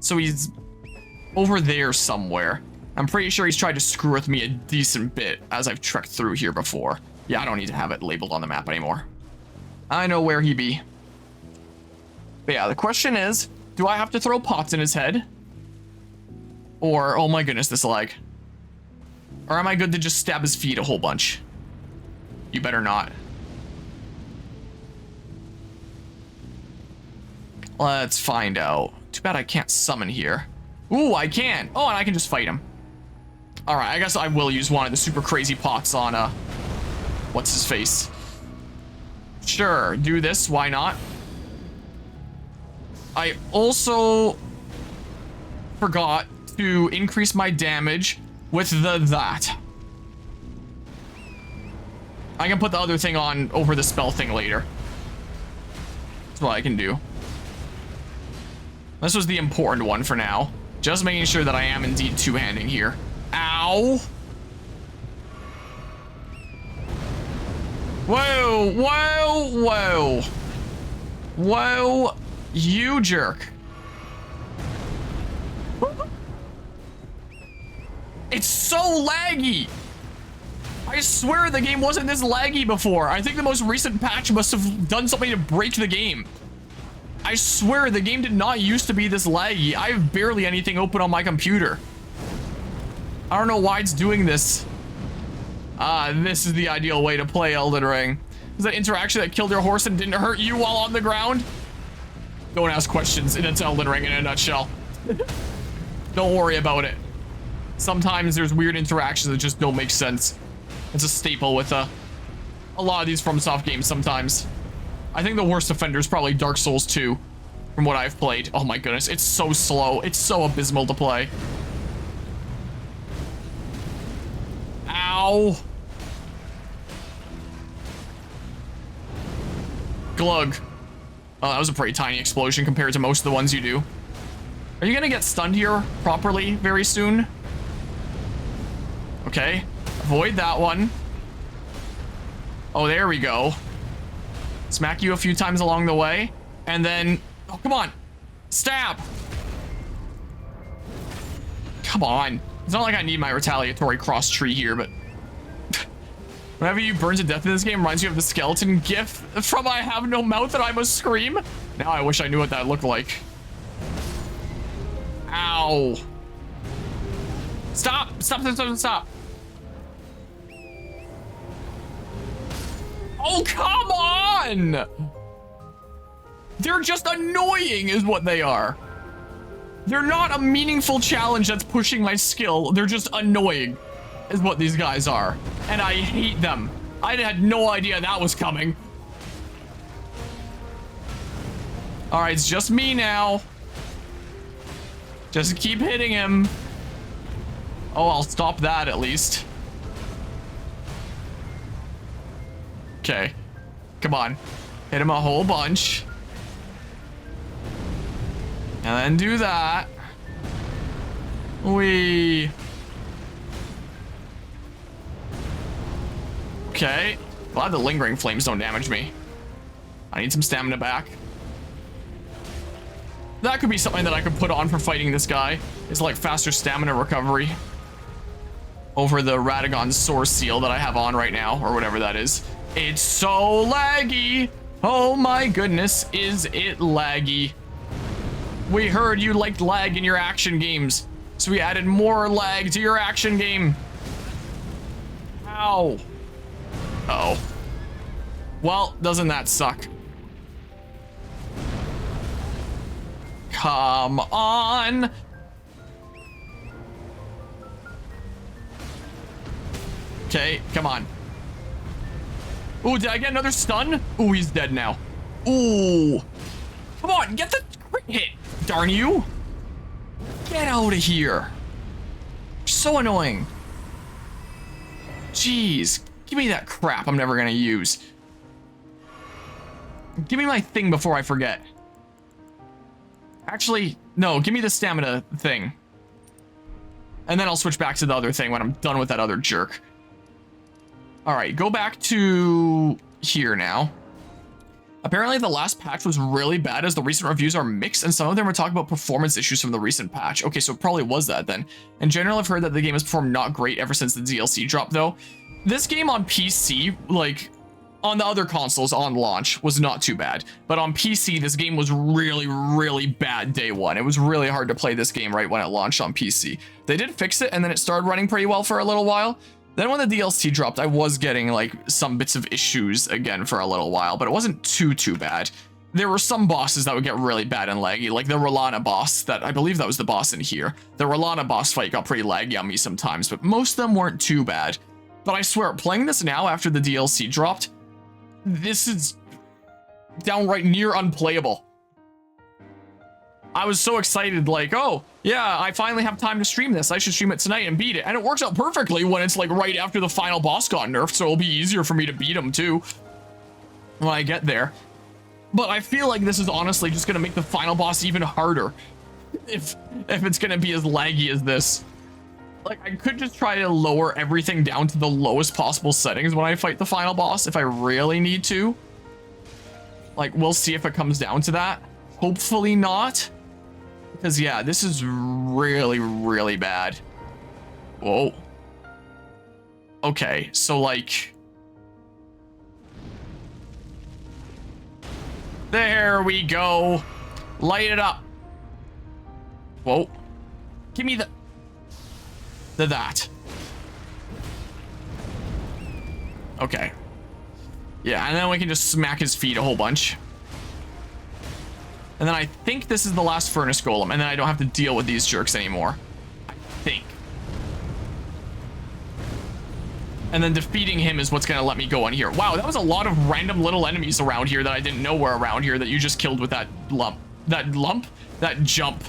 So he's over there somewhere. I'm pretty sure he's tried to screw with me a decent bit as I've trekked through here before. Yeah, I don't need to have it labeled on the map anymore. I know where he be. But yeah, the question is, do I have to throw pots in his head? Or, oh my goodness, this lag. Or am I good to just stab his feet a whole bunch? You better not. Let's find out. Too bad I can't summon here. Ooh, I can. Oh, and I can just fight him. All right, I guess I will use one of the super crazy pots on, what's his face? Sure, do this, why not? I also forgot to increase my damage with that. I can put the other thing on over the spell thing later. That's what I can do. This was the important one for now. Just making sure that I am indeed two-handing here. Ow! Whoa, whoa, whoa. Whoa, you jerk. It's so laggy. I swear the game wasn't this laggy before. I think the most recent patch must have done something to break the game. I swear the game did not used to be this laggy. I have barely anything open on my computer. I don't know why it's doing this. This is the ideal way to play Elden Ring. Is that interaction that killed your horse and didn't hurt you while on the ground? Don't ask questions. It's Elden Ring in a nutshell. Don't worry about it. Sometimes there's weird interactions that just don't make sense. It's a staple with a lot of these FromSoft games sometimes. I think the worst offender is probably Dark Souls 2 from what I've played. Oh my goodness, it's so slow. It's so abysmal to play. Ow. Glug. Oh, that was a pretty tiny explosion compared to most of the ones you do. Are you gonna get stunned here properly very soon? Okay, avoid that one. Oh, there we go. Smack you a few times along the way, and then, oh, come on, stab. Come on. It's not like I need my retaliatory cross tree here, but whenever you burn to death in this game, reminds you of the skeleton gif from I Have No Mouth and I Must Scream. Now I wish I knew what that looked like. Ow. Stop, stop, stop, stop, stop. Oh, come on! They're just annoying is what they are. They're not a meaningful challenge that's pushing my skill. They're just annoying is what these guys are. And I hate them. I had no idea that was coming. All right, it's just me now. Just keep hitting him. Oh, I'll stop that at least. Okay, come on. Hit him a whole bunch. And then do that. Wee. Okay, glad the lingering flames don't damage me. I need some stamina back. That could be something that I could put on for fighting this guy. Is like faster stamina recovery. Over the Radagon's Source Seal that I have on right now, or whatever that is. It's so laggy. Oh my goodness, is it laggy. We heard you liked lag in your action games, so we added more lag to your action game. Ow. Uh-oh. Well, doesn't that suck? Come on. Okay, come on. Ooh, did I get another stun? Ooh, he's dead now. Ooh. Come on, get the crit hit, darn you. Get out of here. So annoying. Jeez, give me that crap I'm never gonna use. Give me my thing before I forget. Actually, no, give me the stamina thing. And then I'll switch back to the other thing when I'm done with that other jerk. All right, go back to here now. Apparently the last patch was really bad as the recent reviews are mixed and some of them were talking about performance issues from the recent patch. Okay, so it probably was that then. In general, I've heard that the game has performed not great ever since the DLC drop though. This game on PC, like on the other consoles on launch, was not too bad. But on PC, this game was really, really bad day one. It was really hard to play this game right when it launched on PC. They did fix it and then it started running pretty well for a little while. Then when the DLC dropped, I was getting like some bits of issues again for a little while, but it wasn't too bad. There were some bosses that would get really bad and laggy, like the Rolana boss that I believe that was the boss in here. The Rolana boss fight got pretty laggy on me sometimes, but most of them weren't too bad. But I swear, playing this now after the DLC dropped, this is downright near unplayable. I was so excited, like, oh, yeah, I finally have time to stream this. I should stream it tonight and beat it. And it works out perfectly when it's like right after the final boss got nerfed, so it'll be easier for me to beat him too when I get there. But I feel like this is honestly just gonna make the final boss even harder if it's gonna be as laggy as this. Like, I could just try to lower everything down to the lowest possible settings when I fight the final boss if I really need to. Like, we'll see if it comes down to that. Hopefully not. Because, yeah, this is really, really bad. Whoa. Okay, so, like... There we go. Light it up. Whoa. Give me the that. Okay. Yeah, and then we can just smack his feet a whole bunch. And then I think this is the last furnace golem, and then I don't have to deal with these jerks anymore. I think. And then defeating him is what's gonna let me go on here. Wow, that was a lot of random little enemies around here that I didn't know were around here that you just killed with that lump. That jump.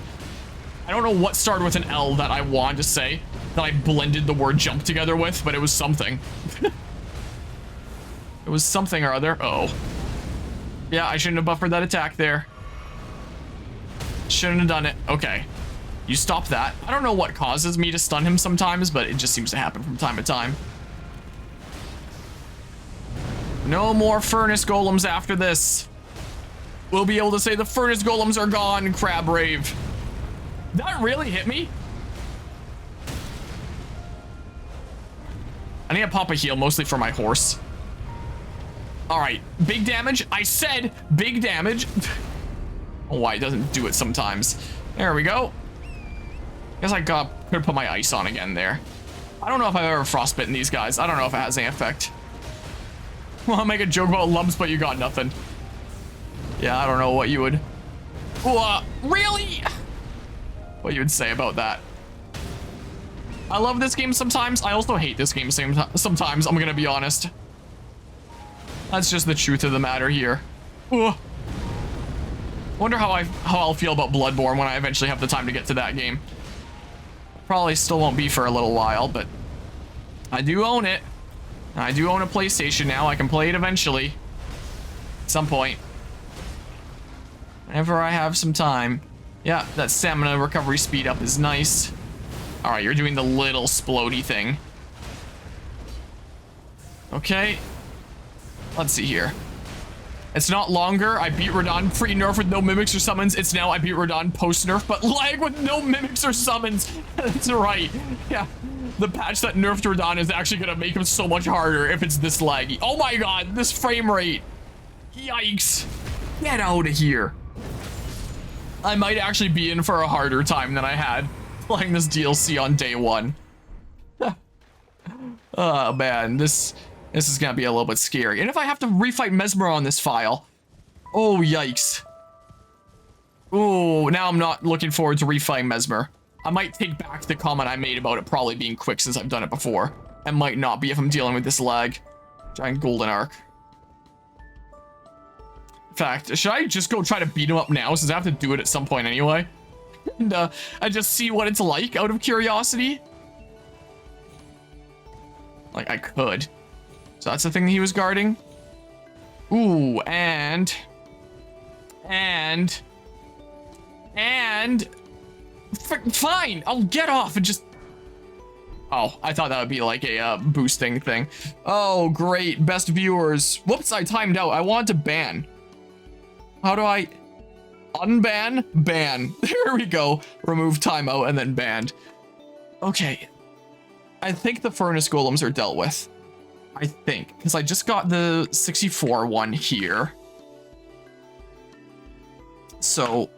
I don't know what started with an L that I wanted to say, that I blended the word jump together with, but it was something. It was something or other. Oh. Yeah, I shouldn't have buffered that attack there. Shouldn't have done it. Okay. You stop that. I don't know what causes me to stun him sometimes, but it just seems to happen from time to time. No more furnace golems after this. We'll be able to say the furnace golems are gone, Crab Rave. That really hit me? I need to pop a heal, mostly for my horse. All right, big damage. I said big damage. Oh, why it doesn't do it sometimes. There we go. Guess I could put my ice on again there. I don't know if I've ever frostbitten these guys. I don't know if it has any effect. Well, I'll make a joke about lumps, but you got nothing. Yeah, I don't know what you would... really? What you would say about that. I love this game sometimes. I also hate this game sometimes, I'm gonna be honest. That's just the truth of the matter here. Ooh. Wonder how I'll feel about Bloodborne when I eventually have the time to get to that game. Probably still won't be for a little while, but I do own it. I do own a PlayStation now. I can play it eventually. At some point. Whenever I have some time. Yeah, that stamina recovery speed up is nice. Alright, you're doing the little splody thing. Okay. Let's see here. It's not longer. I beat Radahn pre-nerf with no mimics or summons. It's now I beat Radahn post-nerf, but lag with no mimics or summons. That's right. Yeah. The patch that nerfed Radahn is actually going to make him so much harder if it's this laggy. Oh my god, this frame rate. Yikes. Get out of here. I might actually be in for a harder time than I had playing this DLC on day one. Oh man, this is gonna be a little bit scary. And if I have to refight Mesmer on this file, oh yikes. Oh, now I'm not looking forward to refighting Mesmer. I might take back the comment I made about it probably being quick since I've done it before. It might not be if I'm dealing with this lag. Giant golden arc. In fact, should I just go try to beat him up now since I have to do it at some point anyway? And I just see what it's like out of curiosity. Like, I could. So that's the thing that he was guarding. Ooh, and... Fine, I'll get off and just... Oh, I thought that would be like a boosting thing. Oh, great, best viewers. Whoops, I timed out. I wanted to ban. How do I unban? Ban. There we go. Remove timeout and then banned. Okay. I think the furnace golems are dealt with. I think. Because I just got the 64 one here. So,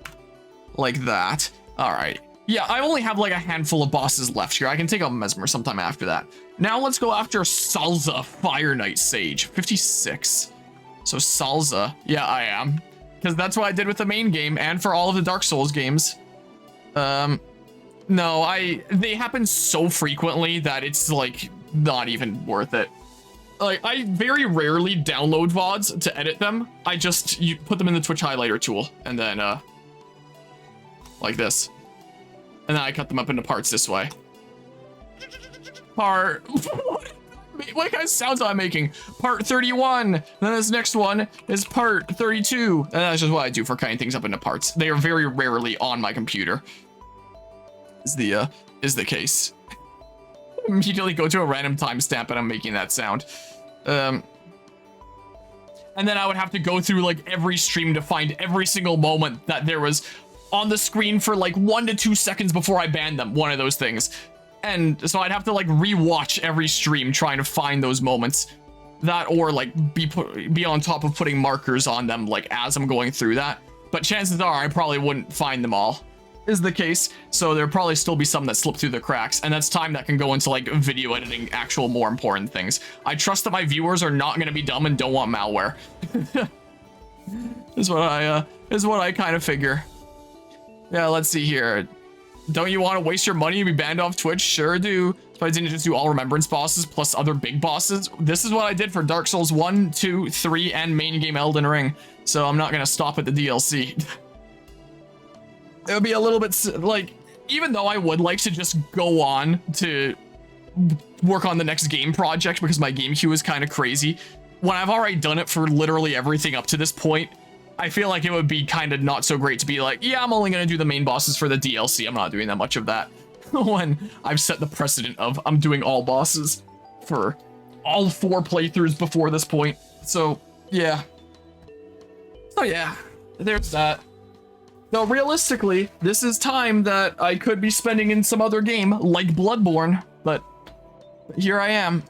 like that. Alright. Yeah, I only have like a handful of bosses left here. I can take out Mesmer sometime after that. Now let's go after Salza, Fire Knight Sage. 56. So Salza. Yeah, I am. Because that's what I did with the main game and for all of the Dark Souls games. No, they happen so frequently that it's like not even worth it. Like, I very rarely download VODs to edit them. You put them in the Twitch highlighter tool and then, like this. And then I cut them up into parts this way. What kind of sounds am I making? Part 31. Then this next one is part 32. And that's just what I do for cutting things up into parts. They are very rarely on my computer. Is the case. Immediately go to a random timestamp and I'm making that sound. And then I would have to go through like every stream to find every single moment that there was on the screen for like 1 to 2 seconds before I banned them. One of those things. And so I'd have to like rewatch every stream trying to find those moments. That or like be on top of putting markers on them like as I'm going through that. But chances are I probably wouldn't find them all. Is the case. So there'll probably still be some that slip through the cracks. And that's time that can go into like video editing, actual more important things. I trust that my viewers are not going to be dumb and don't want malware. is what I kind of figure. Yeah, let's see here. Don't you want to waste your money and be banned off Twitch? Sure do. So I didn't just do all remembrance bosses plus other big bosses. This is what I did for Dark Souls 1, 2, 3, and main game Elden Ring. So I'm not going to stop at the DLC. It would be a little bit like, even though I would like to just go on to work on the next game project because my game queue is kind of crazy, when I've already done it for literally everything up to this point, I feel like it would be kind of not so great to be like, yeah, I'm only going to do the main bosses for the DLC. I'm not doing that much of that. When I've set the precedent of I'm doing all bosses for all 4 playthroughs before this point. So, yeah. So, yeah, there's that. Though realistically, this is time that I could be spending in some other game, like Bloodborne, but here I am.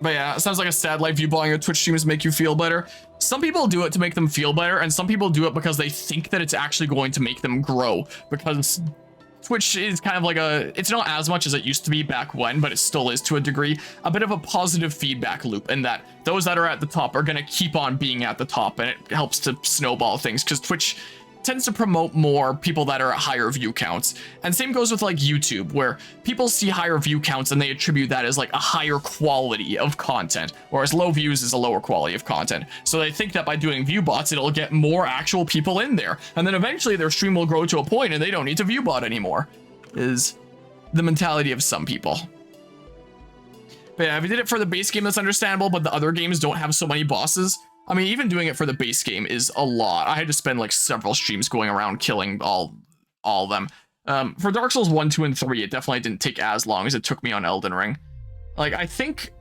But yeah, it sounds like a sad life. Viewballing your Twitch streams make you feel better. Some people do it to make them feel better, and some people do it because they think that it's actually going to make them grow, because Twitch is kind of like it's not as much as it used to be back when, but it still is to a degree, a bit of a positive feedback loop in that those that are at the top are going to keep on being at the top, and it helps to snowball things because Twitch tends to promote more people that are at higher view counts. And same goes with like YouTube, where people see higher view counts and they attribute that as like a higher quality of content, whereas low views is a lower quality of content. So they think that by doing view bots, it'll get more actual people in there. And then eventually their stream will grow to a point and they don't need to view bot anymore, is the mentality of some people. But yeah, if you did it for the base game, that's understandable, but the other games don't have so many bosses. I mean, even doing it for the base game is a lot. I had to spend like several streams going around killing all of them. For Dark Souls 1, 2, and 3, it definitely didn't take as long as it took me on Elden Ring. Like, I think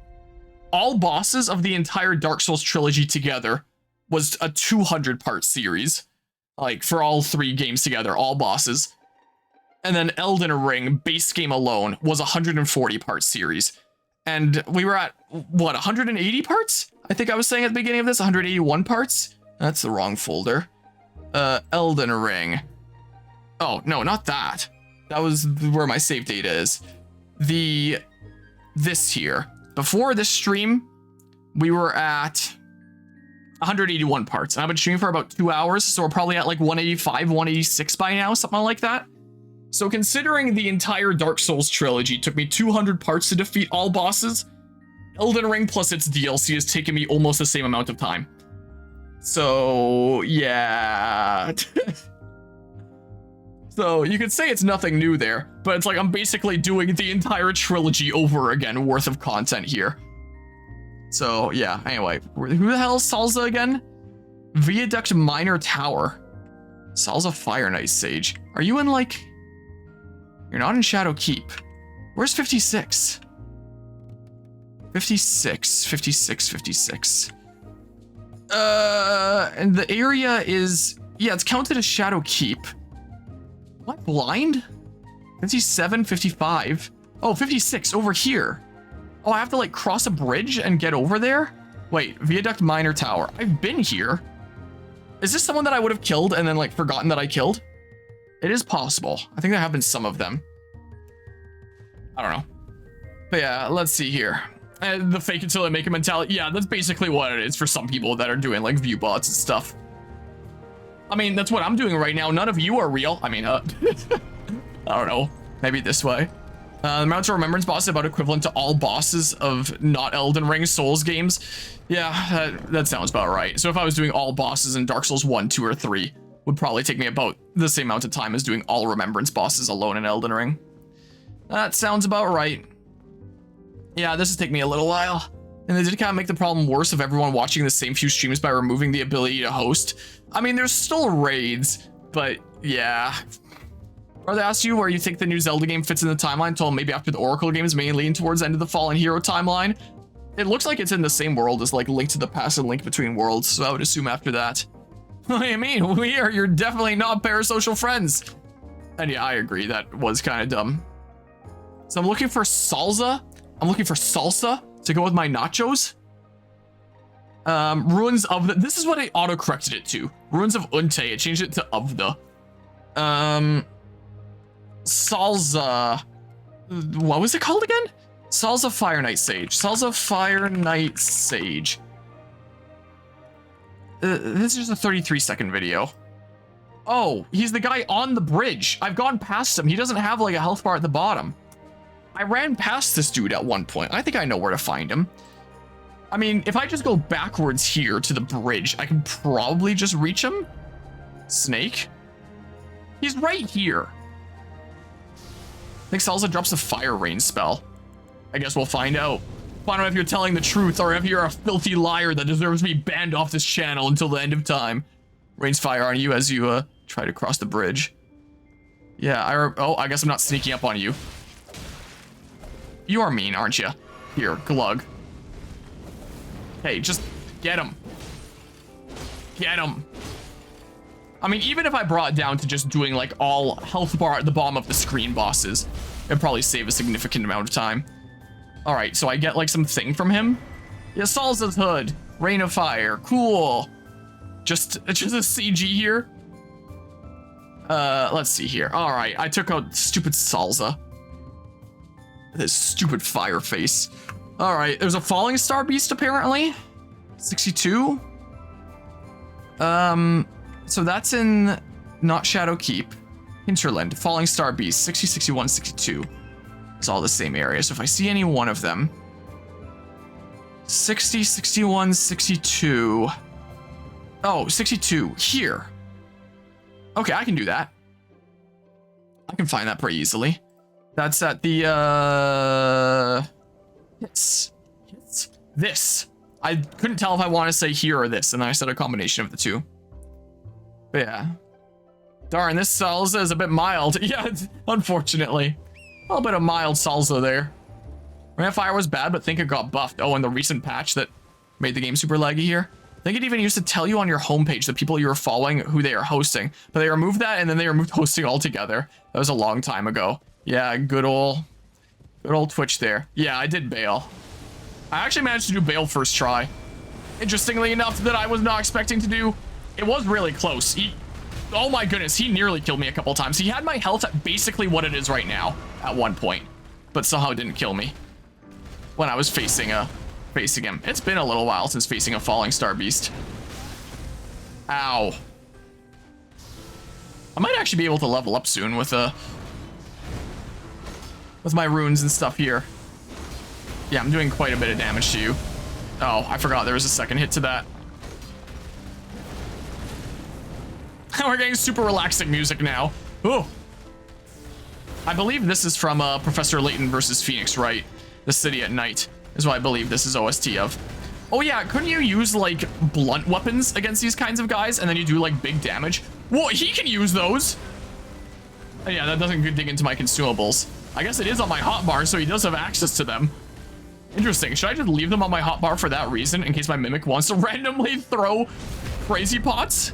all bosses of the entire Dark Souls trilogy together was a 200-part series. Like, for all 3 games together, all bosses. And then Elden Ring, base game alone, was a 140-part series. And we were at, what, 180 parts? I think I was saying at the beginning of this, 181 parts? That's the wrong folder. Elden Ring. Oh, no, not that. That was where my save data is. This here. Before this stream, we were at 181 parts. And I've been streaming for about 2 hours, so we're probably at like 185, 186 by now, something like that. So considering the entire Dark Souls trilogy took me 200 parts to defeat all bosses, Elden Ring plus its DLC has taken me almost the same amount of time. So, yeah. So you could say it's nothing new there, but it's like I'm basically doing the entire trilogy over again worth of content here. So, yeah, anyway. Who the hell is Salza again? Viaduct Minor Tower. Salza Fire Knight Sage. Are you in, like... You're not in Shadow Keep. Where's 56? 56, 56, 56. And the area is, yeah, it's counted as Shadow Keep. Am I blind? 57, 55. Oh, 56 over here. Oh, I have to like cross a bridge and get over there? Wait, Viaduct Minor Tower. I've been here. Is this someone that I would have killed and then like forgotten that I killed? It is possible. I think there have been some of them. I don't know. But yeah, let's see here. And the fake until they make a mentality. Yeah, that's basically what it is for some people that are doing like view bots and stuff. I mean, that's what I'm doing right now. None of you are real. I mean, I don't know. Maybe this way. The Mount of Remembrance boss is about equivalent to all bosses of not Elden Ring Souls games. Yeah, that sounds about right. So if I was doing all bosses in Dark Souls 1, 2, or 3, would probably take me about the same amount of time as doing all Remembrance bosses alone in Elden Ring. That sounds about right. Yeah, this would take me a little while. And they did kind of make the problem worse of everyone watching the same few streams by removing the ability to host. I mean, there's still raids, but yeah. Or they asked you where you think the new Zelda game fits in the timeline, told maybe after the Oracle games may lean towards the end of the Fallen Hero timeline. It looks like it's in the same world as like Link to the Past and Link Between Worlds, so I would assume after that. What do you mean? You're definitely not parasocial friends. And yeah, I agree, that was kind of dumb. So I'm looking for salsa. I'm looking for salsa to go with my nachos. Ruins of the, this is what I auto-corrected it to. Ruins of Unte, it changed it to of the. Salsa. What was it called again? Salsa Fire Night Sage. Salsa Fire Night Sage. This is just a 33-second video. Oh, he's the guy on the bridge. I've gone past him. He doesn't have like a health bar at the bottom. I ran past this dude at one point. I think I know where to find him. I mean, if I just go backwards here to the bridge, I can probably just reach him. Snake? He's right here. I think Salsa drops a fire rain spell. I guess we'll find out. Find out if you're telling the truth or if you're a filthy liar that deserves to be banned off this channel until the end of time. Rains fire on you as you try to cross the bridge. Yeah, oh, I guess I'm not sneaking up on you. You are mean, aren't you? Here, glug. Hey, just get him. Get him. I mean, even if I brought it down to just doing like all health bar at the bottom of the screen bosses, it'd probably save a significant amount of time. All right, so I get like some thing from him. Yeah, Salsa's hood, rain of fire, cool. Just a CG here. Let's see here. All right, I took out stupid Salsa. This stupid fire face. All right, there's a falling star beast apparently. 62. So that's in not Shadow Keep. Hinterland, falling star beast, 60, 61, 62. It's all the same area. So if I see any one of them, 60, 61, 62. Oh, 62 here. Okay, I can do that. I can find that pretty easily. That's at the, this. I couldn't tell if I want to say here or this, and then I said a combination of the two. But yeah. Darn, this salsa is a bit mild. Yeah, unfortunately. A little bit of mild salsa there. Rain of Fire was bad, but think it got buffed. Oh, and the recent patch that made the game super laggy here. I think it even used to tell you on your homepage the people you were following who they are hosting. But they removed that, and then they removed hosting altogether. That was a long time ago. Yeah, good old Twitch there. Yeah, I did bail. I actually managed to do bail first try. Interestingly enough, that I was not expecting to do. It was really close. Oh my goodness, he nearly killed me a couple times. He had my health at basically what it is right now at one point, but somehow didn't kill me when I was facing him. It's been a little while since facing a falling star beast. Ow. I might actually be able to level up soon with my runes and stuff here. Yeah, I'm doing quite a bit of damage to you. Oh, I forgot there was a second hit to that. We're getting super relaxing music now. Ooh. I believe this is from Professor Layton versus Phoenix, right? The City at Night is what I believe this is OST of. Oh yeah, couldn't you use like blunt weapons against these kinds of guys and then you do like big damage? Whoa, he can use those. Oh, yeah, that doesn't dig into my consumables. I guess it is on my hotbar, so he does have access to them. Interesting. Should I just leave them on my hotbar for that reason, in case my Mimic wants to randomly throw crazy pots?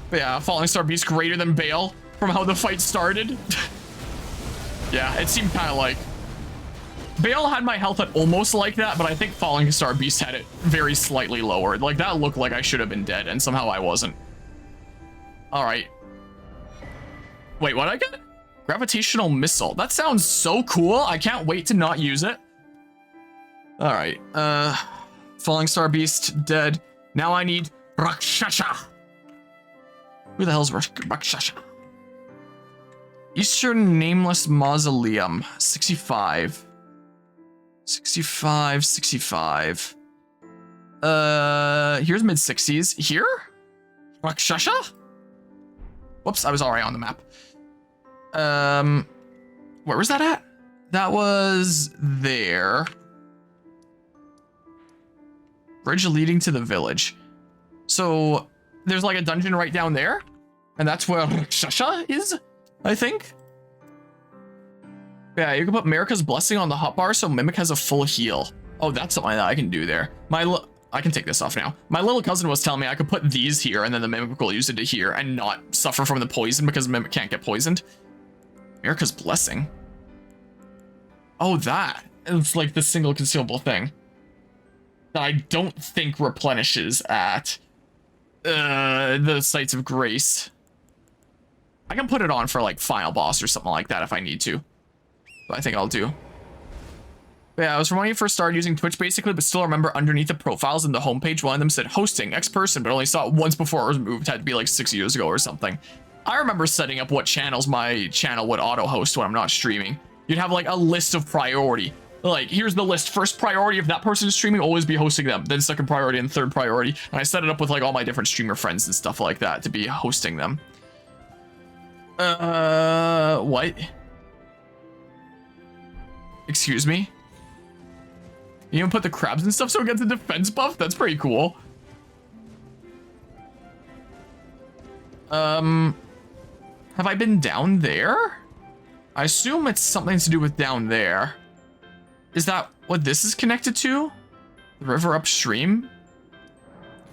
But yeah, Falling Star Beast greater than Bale from how the fight started. Yeah, it seemed kind of like... Bale had my health at almost like that, but I think Falling Star Beast had it very slightly lower. Like, that looked like I should have been dead, and somehow I wasn't. Alright. Wait, what I get? Gravitational Missile. That sounds so cool. I can't wait to not use it. Alright. Falling Star Beast, dead. Now I need Rakshasha. Who the hell's Rakshasha? Eastern Nameless Mausoleum. 65. 65, 65. Here's mid-60s. Here? Rakshasha? Whoops, I was already on the map. Where was that at? That was there. Bridge leading to the village. So there's like a dungeon right down there, and that's where Rakshasha is, I think. Yeah, you can put America's Blessing on the hotbar so Mimic has a full heal. Oh, that's something that I can do there. I can take this off now. My little cousin was telling me I could put these here, and then the Mimic will use it to here and not suffer from the poison because Mimic can't get poisoned. America's Blessing. Oh, that. It's like the single consumable thing that I don't think replenishes at the Sites of Grace. I can put it on for like Final Boss or something like that if I need to. But I think I'll do. But yeah, I was from when you first started using Twitch basically, but still remember underneath the profiles in the homepage, one of them said hosting X person, but only saw it once before it was moved. Had to be like 6 years ago or something. I remember setting up what channels my channel would auto host when I'm not streaming. You'd have like a list of priority. Like, here's the list. First priority, if that person is streaming, always be hosting them. Then second priority and third priority. And I set it up with like all my different streamer friends and stuff like that to be hosting them. What? Excuse me? You even put the crabs and stuff so it gets a defense buff? That's pretty cool. Have I been down there? I assume it's something to do with down there. Is that what this is connected to? The river upstream?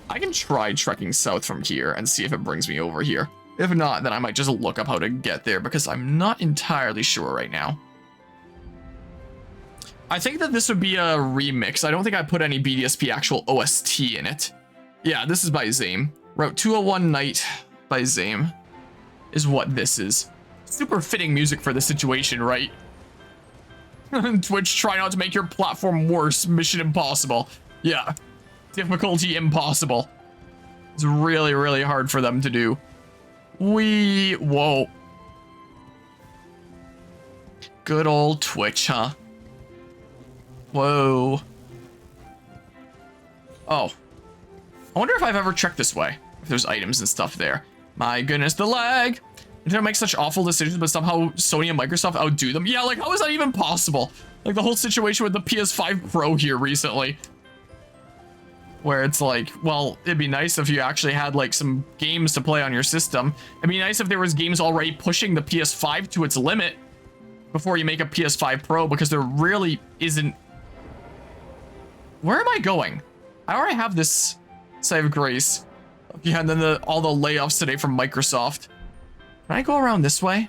I can try trekking south from here and see if it brings me over here. If not, then I might just look up how to get there because I'm not entirely sure right now. I think that this would be a remix. I don't think I put any BDSP actual OST in it. Yeah, this is by Zame. Route 201 Night by Zame is what this is. Super fitting music for the situation, right? Twitch, try not to make your platform worse. Mission impossible. Yeah. Difficulty impossible. It's really, really hard for them to do. Whoa. Good old Twitch, huh? Whoa. Oh. I wonder if I've ever checked this way. If there's items and stuff there. My goodness, the lag. They don't make such awful decisions, but somehow Sony and Microsoft outdo them. Yeah, like, how is that even possible? Like, the whole situation with the PS5 Pro here recently. Where it's like, well, it'd be nice if you actually had, like, some games to play on your system. It'd be nice if there was games already pushing the PS5 to its limit before you make a PS5 Pro, because there really isn't... Where am I going? I already have this Site of Grace. Yeah, and then all the layoffs today from Microsoft. Can I go around this way?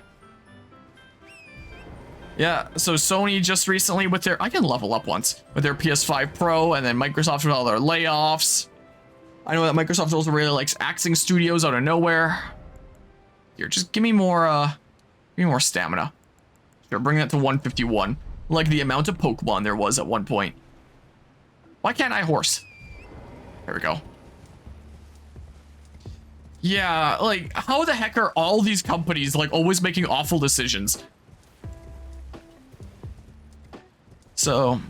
Yeah, so Sony just recently with their... I can level up once. With their PS5 Pro, and then Microsoft with all their layoffs. I know that Microsoft also really likes axing studios out of nowhere. Here, just give me more stamina. Sure, bring that to 151. Like the amount of Pokemon there was at one point. Why can't I horse? There we go. Yeah, like, how the heck are all these companies, like, always making awful decisions? So,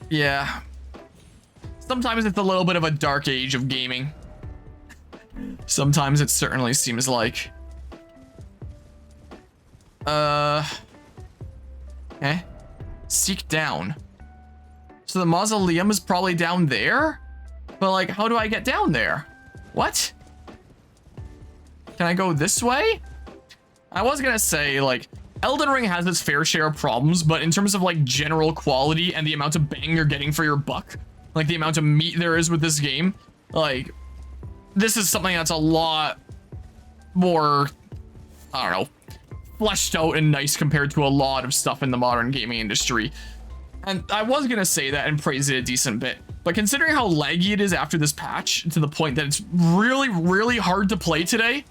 yeah. Sometimes it's a little bit of a dark age of gaming. Sometimes it certainly seems like. Okay. Seek down. So the mausoleum is probably down there? But, like, how do I get down there? What? Can I go this way? I was gonna say, like, Elden Ring has its fair share of problems, but in terms of like general quality and the amount of bang you're getting for your buck, like the amount of meat there is with this game, like this is something that's a lot more, I don't know, fleshed out and nice compared to a lot of stuff in the modern gaming industry. And I was gonna say that and praise it a decent bit, but considering how laggy it is after this patch to the point that it's really, really hard to play today,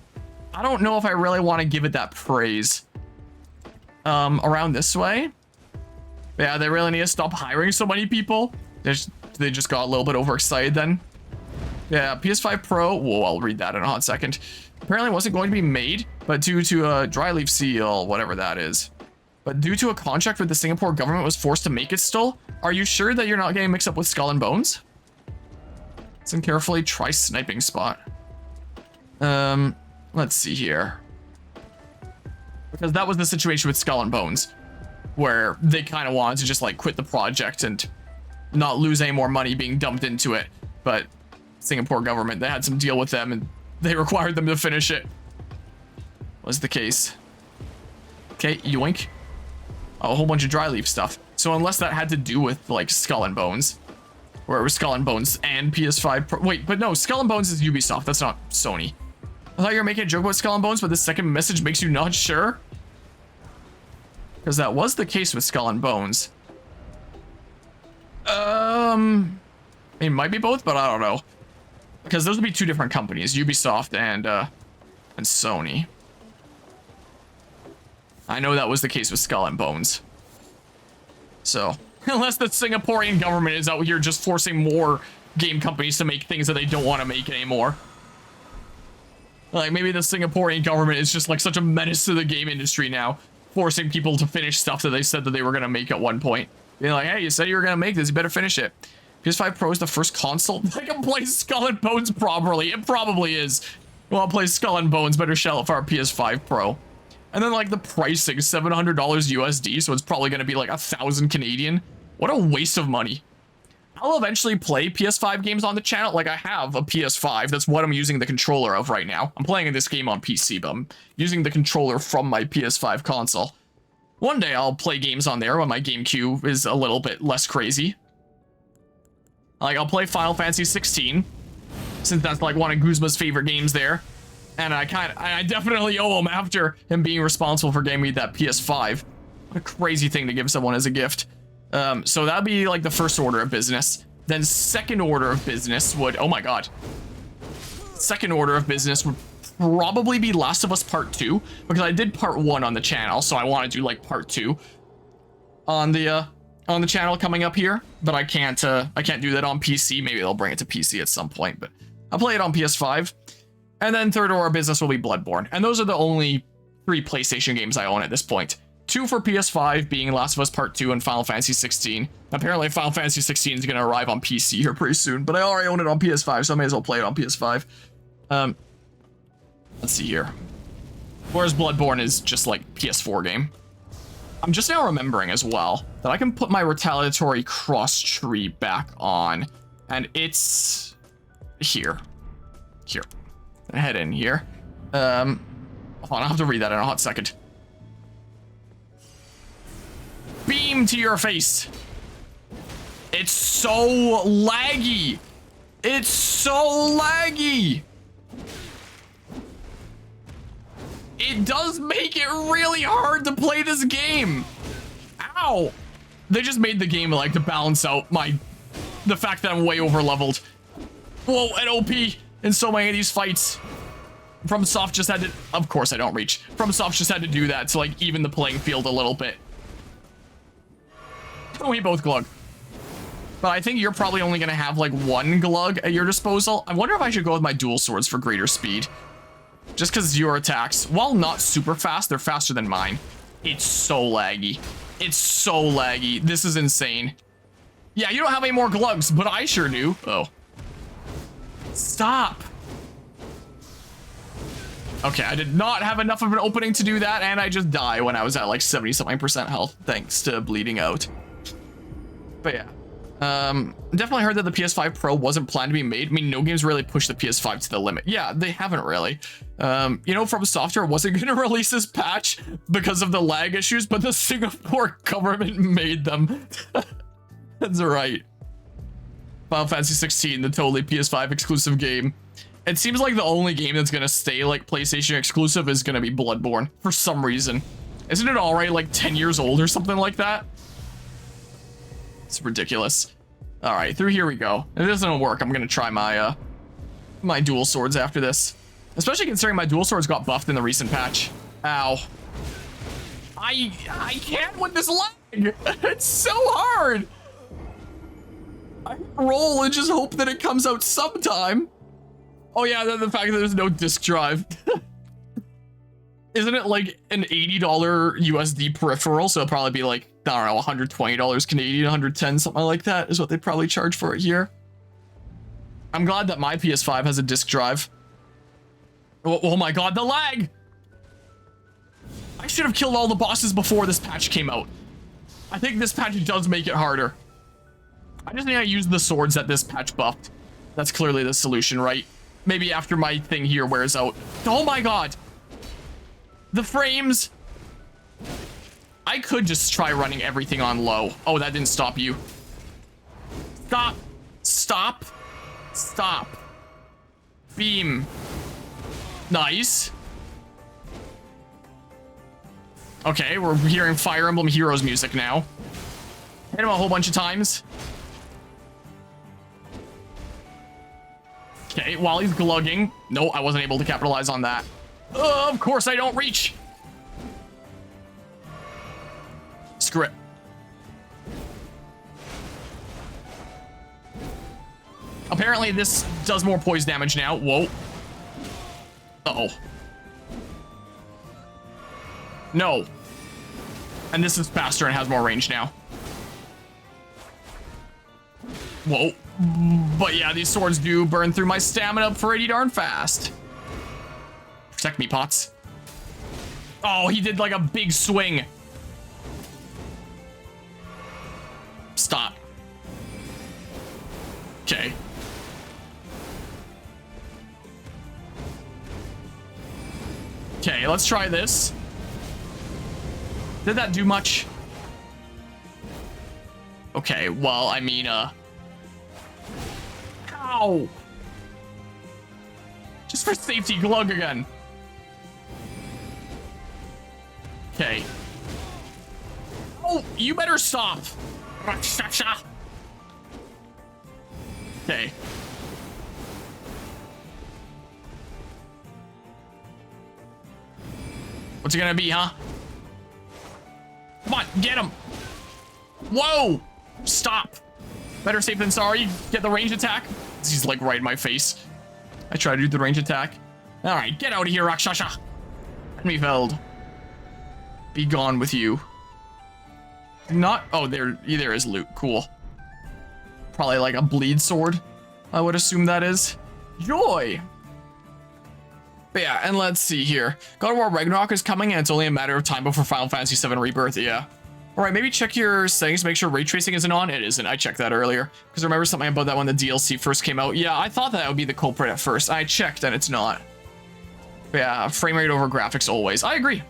I don't know if I really want to give it that praise. Around this way. Yeah, they really need to stop hiring so many people. They just got a little bit overexcited then. Yeah, PS5 Pro. Whoa, I'll read that in a hot second. Apparently it wasn't going to be made, but due to a dry leaf seal, whatever that is. But due to a contract with the Singapore government was forced to make it still. Are you sure that you're not getting mixed up with Skull and Bones? Listen carefully, try sniping spot. Let's see here. Because that was the situation with Skull and Bones, where they kind of wanted to just like quit the project and not lose any more money being dumped into it. But Singapore government, they had some deal with them and they required them to finish it. Was the case. Okay, yoink. Oh, a whole bunch of dry leaf stuff. So unless that had to do with like Skull and Bones, where it was Skull and Bones and PS5 Pro. Wait, but no, Skull and Bones is Ubisoft. That's not Sony. I thought you were making a joke about Skull and Bones, but the second message makes you not sure. Because that was the case with Skull and Bones. It might be both, but I don't know. Because those would be two different companies, Ubisoft and Sony. I know that was the case with Skull and Bones. So, unless the Singaporean government is out here just forcing more game companies to make things that they don't want to make anymore. Like, maybe the Singaporean government is just like such a menace to the game industry now, forcing people to finish stuff that they said that they were going to make at one point. Being like, hey, you said you were going to make this, you better finish it. PS5 Pro is the first console that can play Skull and Bones properly. It probably is. You want to play Skull and Bones, better shell it for our PS5 Pro. And then like the pricing, $700 USD, so it's probably going to be like 1,000 Canadian. What a waste of money. I'll eventually play PS5 games on the channel. Like, I have a PS5. That's what I'm using the controller of right now. I'm playing this game on PC, but I'm using the controller from my PS5 console. One day I'll play games on there when my GameCube is a little bit less crazy. Like, I'll play Final Fantasy 16, since that's like one of Guzma's favorite games there. And I definitely owe him after him being responsible for getting me that PS5. What a crazy thing to give someone as a gift. So that'd be like the first order of business. Then second order of business would, oh my god. Second order of business would probably be Last of Us Part 2, because I did Part 1 on the channel, so I want to do like Part 2 on the channel coming up here, but I can't do that on PC. Maybe they'll bring it to PC at some point, but I'll play it on PS5. And then third order of business will be Bloodborne. And those are the only 3 PlayStation games I own at this point. 2 for PS5 being Last of Us Part 2 and Final Fantasy 16. Apparently Final Fantasy 16 is going to arrive on PC here pretty soon, but I already own it on PS5, so I may as well play it on PS5. Let's see here. Whereas Bloodborne is just like PS4 game. I'm just now remembering as well that I can put my retaliatory cross tree back on, and it's here. Here. Head in here. Hold on, I'll have to read that in a hot second. Beam to your face. It's so laggy. It's so laggy. It does make it really hard to play this game. Ow. They just made the game like to balance out the fact that I'm way over leveled. Whoa, and OP in so many of these fights. FromSoft just had to, of course I don't reach. FromSoft just had to do that to like even the playing field a little bit. We both glug. But I think you're probably only gonna have like 1 glug at your disposal. I wonder if I should go with my dual swords for greater speed. Just because your attacks, while not super fast, they're faster than mine. It's so laggy. It's so laggy. This is insane. Yeah, you don't have any more glugs, but I sure do. Oh. Stop. Okay, I did not have enough of an opening to do that, and I just die when I was at like 70-something% health, thanks to bleeding out. But yeah. Definitely heard that the PS5 Pro wasn't planned to be made. I mean, no games really push the PS5 to the limit. Yeah, they haven't really. You know, FromSoftware wasn't going to release this patch because of the lag issues, but the Singapore government made them. That's right. Final Fantasy 16, the totally PS5 exclusive game. It seems like the only game that's going to stay like PlayStation exclusive is going to be Bloodborne for some reason. Isn't it already like 10 years old or something like that? It's ridiculous. All right, through here we go. If this doesn't work, I'm going to try my my dual swords after this. Especially considering my dual swords got buffed in the recent patch. Ow. I can't with this lag. It's so hard. I roll and just hope that it comes out sometime. Oh yeah, the fact that there's no disk drive. Isn't it like an $80 USD peripheral? So it'll probably be like, I don't know, $120 Canadian, 110, something like that is what they probably charge for it here. I'm glad that my PS5 has a disk drive. Oh my god, the lag! I should have killed all the bosses before this patch came out. I think this patch does make it harder. I just need to use the swords that this patch buffed. That's clearly the solution, right? Maybe after my thing here wears out. Oh my god! The frames! I could just try running everything on low. Oh, that didn't stop you. Stop. Stop. Stop. Beam. Nice. Okay, we're hearing Fire Emblem Heroes music now. Hit him a whole bunch of times. Okay, while he's glugging. No, I wasn't able to capitalize on that. Of course I don't reach. Screw it. Apparently this does more poise damage now. Whoa. Uh-oh. No. And this is faster and has more range now. Whoa. But yeah, these swords do burn through my stamina pretty darn fast. Protect me, Pots. Oh, he did like a big swing. Stop. Okay. Okay, let's try this. Did that do much? Okay, well, I mean, ow! Just for safety, glug again. Okay. Oh, you better stop. Okay. What's it gonna be, huh? Come on, get him. Whoa! Stop. Better safe than sorry. Get the range attack. He's like right in my face. I try to do the range attack. All right, get out of here, Rakshasha. Enemy felled. Be gone with you. Not. Oh, there is loot. Cool. Probably like a bleed sword. I would assume that is. Joy. But yeah, and let's see here. God of War Ragnarok is coming, and it's only a matter of time before Final Fantasy VII Rebirth. Yeah. All right, maybe check your settings to make sure ray tracing isn't on. It isn't. I checked that earlier because I remember something about that when the DLC first came out. Yeah, I thought that would be the culprit at first. I checked and it's not. But yeah, frame rate over graphics always. I agree.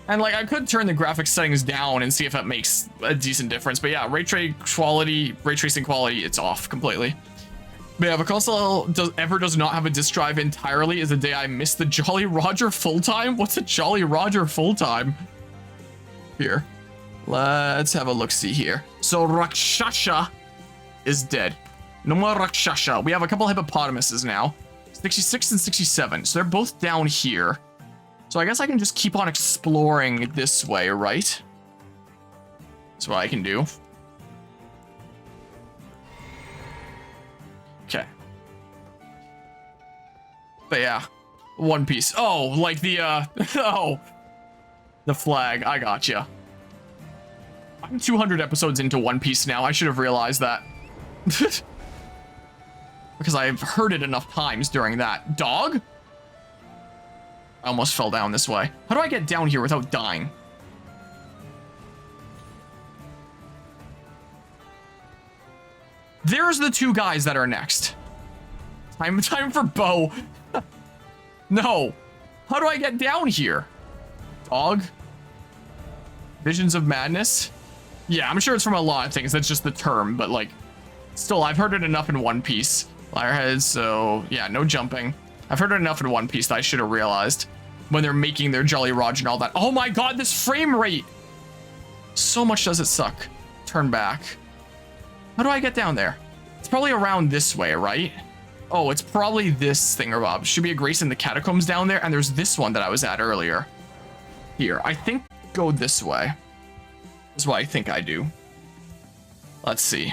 And like, I could turn the graphics settings down and see if that makes a decent difference. But yeah, ray tracing quality, it's off completely. But yeah, if a console does not have a disk drive entirely is the day I missed the Jolly Roger full-time. What's a Jolly Roger full-time? Here, let's have a look-see here. So Rakshasha is dead. No more Rakshasha. We have a couple hippopotamuses now. 66 and 67. So they're both down here. So I guess I can just keep on exploring this way, right? That's what I can do. Okay. But yeah, One Piece. Oh, like the, oh, the flag. I gotcha. I'm 200 episodes into One Piece now. I should have realized that. Because I've heard it enough times during that. Dog? I almost fell down this way. How do I get down here without dying? There's the two guys that are next. Time for Bo. No. How do I get down here? Dog? Visions of Madness? Yeah, I'm sure it's from a lot of things. That's just the term, but like, still, I've heard it enough in One Piece. Liarheads, so yeah, no jumping. I've heard it enough in One Piece that I should have realized when they're making their Jolly Roger and all that. Oh my god, this frame rate! So much does it suck. Turn back. How do I get down there? It's probably around this way, right? Oh, it's probably this thingamabob. Should be a Grace in the Catacombs down there, and there's this one that I was at earlier. Here, I think go this way. Is what I think I do. Let's see.